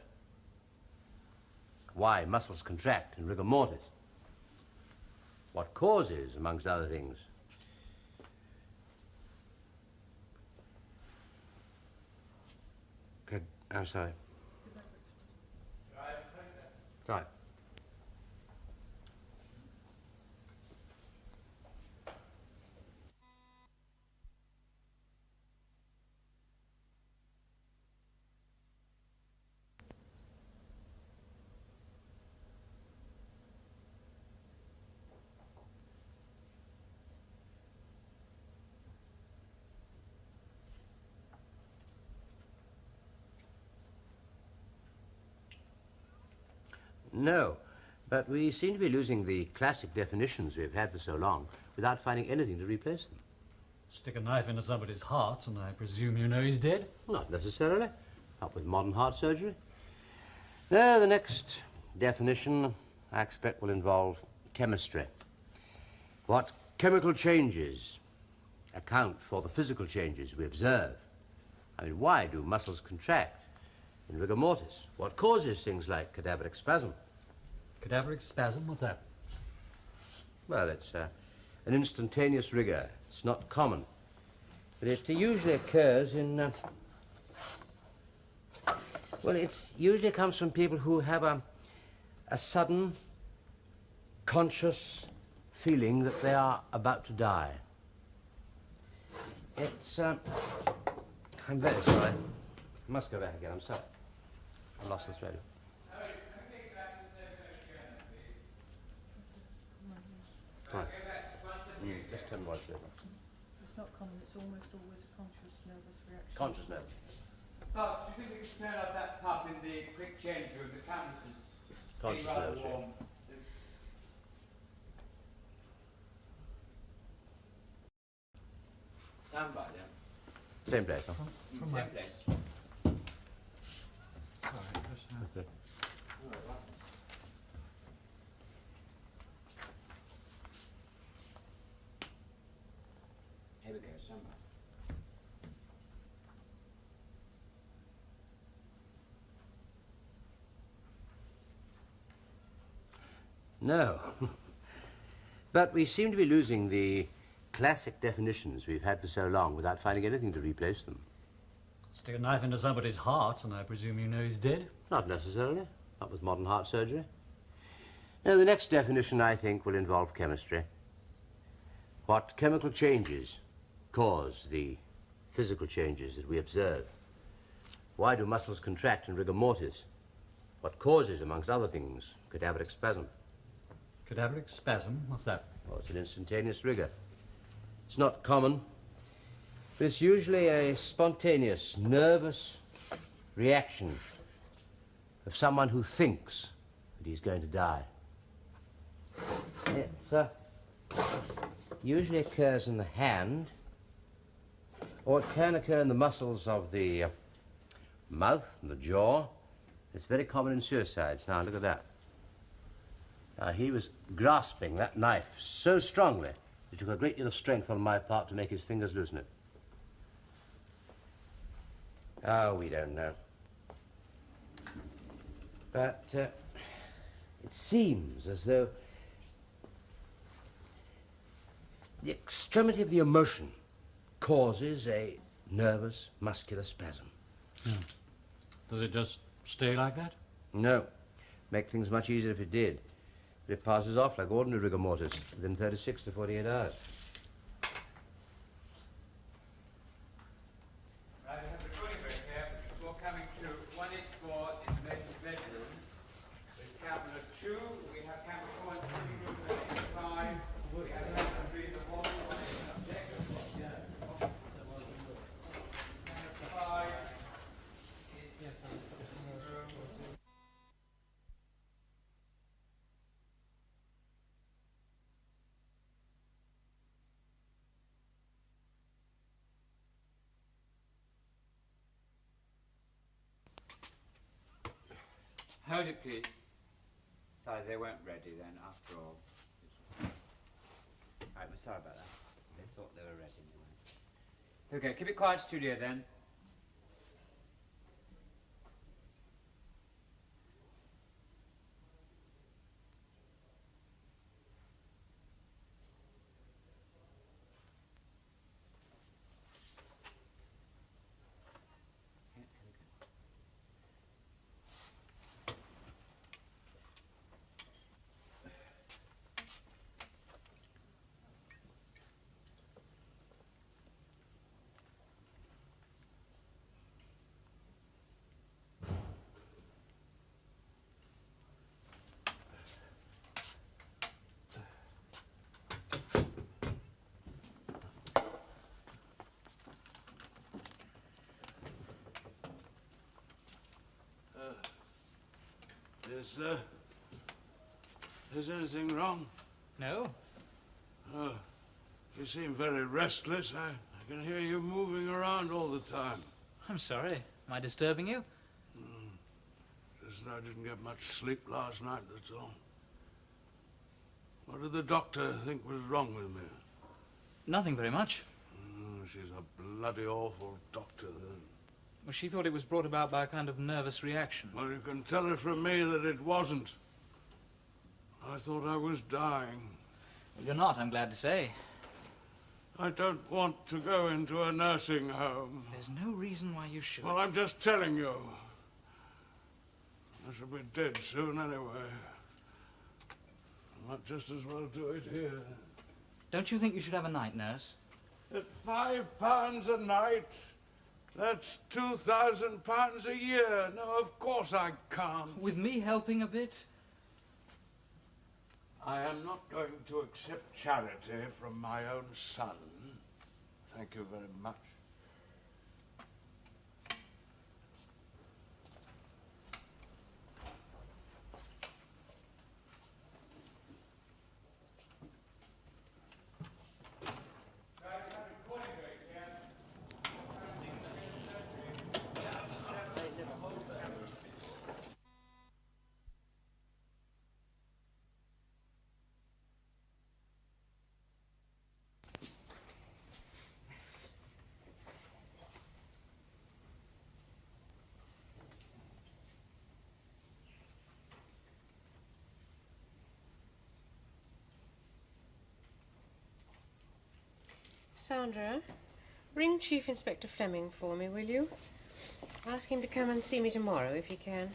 Why muscles contract in rigor mortis. What causes, amongst other things. Good. I'm sorry. Right. No, but we seem to be losing the classic definitions we've had for so long without finding anything to replace them. Stick a knife into somebody's heart, and I presume you know he's dead? Not necessarily. Not with modern heart surgery. No, the next definition, I expect, will involve chemistry. What chemical changes account for the physical changes we observe? I mean, why do muscles contract in rigor mortis? What causes things like cadaveric spasm? Cadaveric spasm? What's that? Well, it's an instantaneous rigor. It's not common. But it usually occurs in... well, it usually comes from people who have a sudden conscious feeling that they are about to die. It's, I'm very sorry. I must go back again, I'm sorry. I lost the thread. Right. Just tell me what it is. It's not common, it's almost always a conscious nervous reaction. Conscious nervous. Bob, do you think we can turn off that pump in the quick change room? The canvas is Conscious getting rather nervous, warm. Stand by then. Same place, huh? Same place. Okay. Here we go, stand by. No. But we seem to be losing the classic definitions we've had for so long without finding anything to replace them. Stick a knife into somebody's heart, and I presume you know he's dead? Not necessarily. Not with modern heart surgery. No, the next definition, I think, will involve chemistry. What chemical changes cause the physical changes that we observe? Why do muscles contract in rigor mortis? What causes, amongst other things, cadaveric spasm? Cadaveric spasm? What's that? Oh, it's an instantaneous rigor. It's not common, but it's usually a spontaneous, nervous reaction of someone who thinks that he's going to die. It usually occurs in the hand, or it can occur in the muscles of the mouth and the jaw. It's very common in suicides. Now, look at that. Now, he was grasping that knife so strongly, it took a great deal of strength on my part to make his fingers loosen it. Oh, we don't know. But it seems as though the extremity of the emotion causes a nervous muscular spasm. Yeah. Does it just stay like that? No. Make things much easier if it did. But it passes off like ordinary rigor mortis within 36 to 48 hours. Right, we have the recording break here before coming to 184 information bedroom. With camera 2, we have camera 4 in the sitting room, 5. We have camera 3 in the hall, 1 in the subject. Camera 5 is in the room. Hold it, please. Sorry, they weren't ready then, after all. Right, we're sorry about that. They thought they were ready anyway. Okay, keep it quiet, studio, then. Is anything wrong? No? Oh, you seem very restless. I can hear you moving around all the time. I'm sorry. Am I disturbing you? Just I didn't get much sleep last night, that's all. What did the doctor think was wrong with me? Nothing very much. She's a bloody awful doctor, then. Well, she thought it was brought about by a kind of nervous reaction. Well, you can tell her from me that it wasn't. I thought I was dying. Well, you're not, I'm glad to say. I don't want to go into a nursing home. There's no reason why you should. Well, I'm just telling you. I shall be dead soon anyway. Might just as well do it here. Don't you think you should have a night nurse? At £5 a night, that's £2,000 a year. No, of course I can't. With me helping a bit? I am not going to accept charity from my own son. Thank you very much. Sandra, ring Chief Inspector Fleming for me, will you? Ask him to come and see me tomorrow, if he can.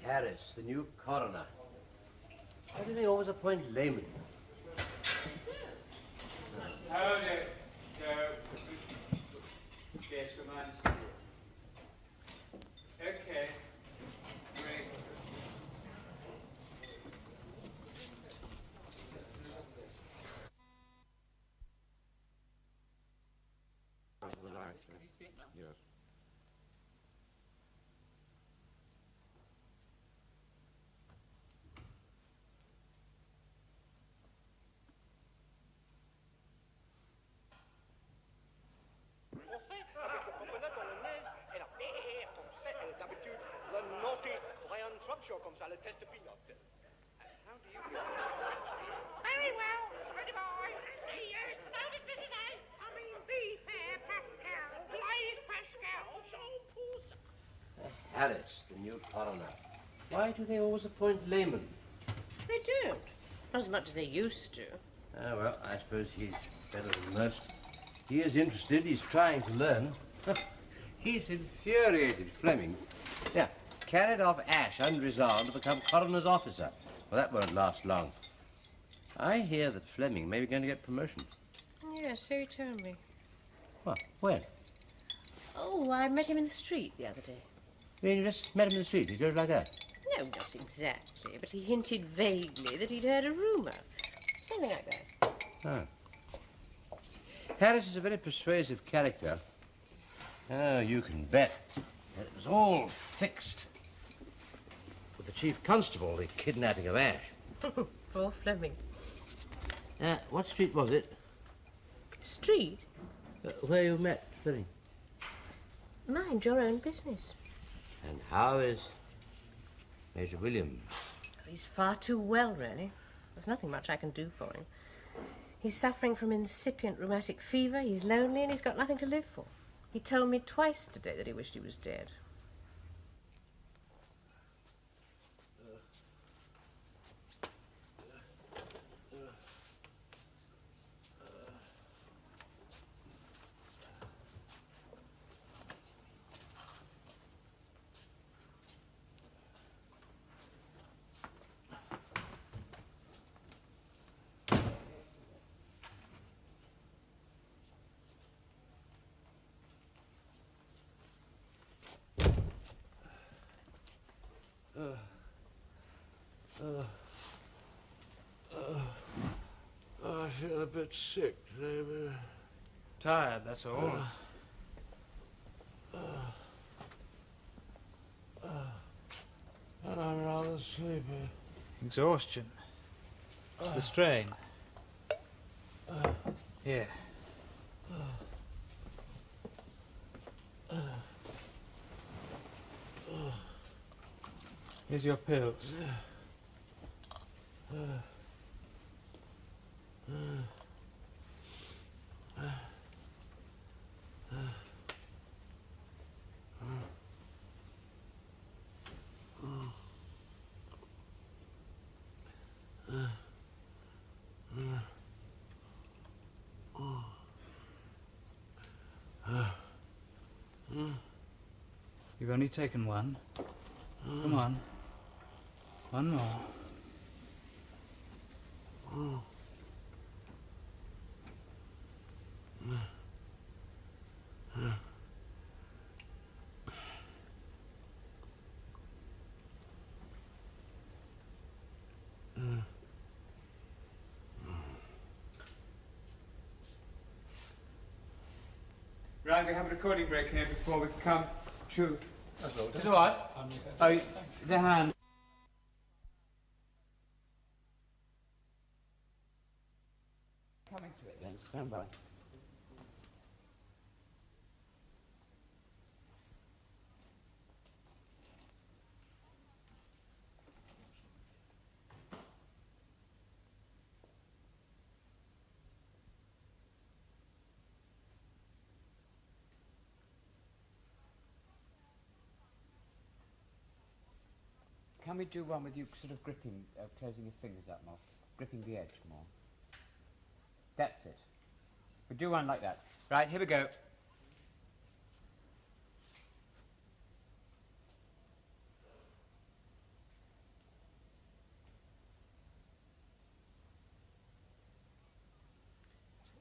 Harris, the new coroner. Why do they always appoint laymen? Hold it. Go. Yes, come on. Okay. Great. Yes. Very well, pretty boy. Yes, notice Mrs. A. I mean B. Fair Pascal. Blaze Pascal. So Harris, the new coroner. Why do they always appoint laymen? They don't. Not as much as they used to. Ah, well, I suppose he's better than most. He is interested. He's trying to learn. He's infuriated, Fleming. Yeah, carried off Ash unresolved to become coroner's officer. Well, that won't last long. I hear that Fleming may be going to get promotion. Yes, so he told me. What? When? Oh, I met him in the street the other day. You mean you just met him in the street? He drove like that? No, not exactly, but he hinted vaguely that he'd heard a rumour. Something like that. Oh. Harris is a very persuasive character. Oh, you can bet. It was all fixed. With the chief constable, the kidnapping of Ash. Poor Fleming. What street was it? Street? Where you met Fleming. Mind your own business. And how is Major William? He's far too well, really. There's nothing much I can do for him. He's suffering from incipient rheumatic fever, he's lonely, and he's got nothing to live for. He told me twice today that he wished he was dead. I feel a bit sick, David. Tired, that's all. asleep. Exhaustion. It's the strain. Here. Here's your pills. You've only taken one. Come on. One more. Right, we have a recording break here before we come to... That's all. To what? Oh, the hand. Coming to it then, stand by. Can we do one with you sort of gripping, closing your fingers up more? Gripping the edge more? That's it. We do one like that. Right, here we go.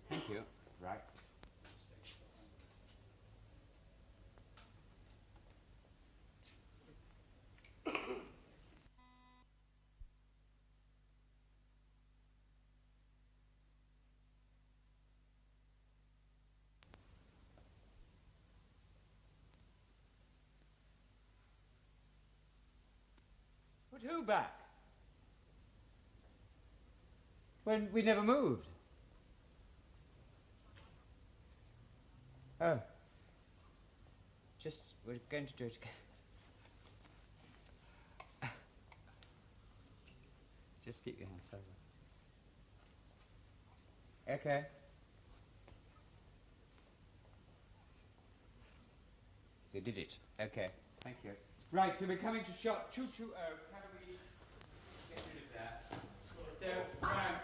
Thank you. Right. Put who back? When we never moved. Oh. Just, we're going to do it again. Just keep your hands over. Okay. They did it. Okay. Thank you. Right, so we're coming to shot 220. How do we get rid of that? So, right.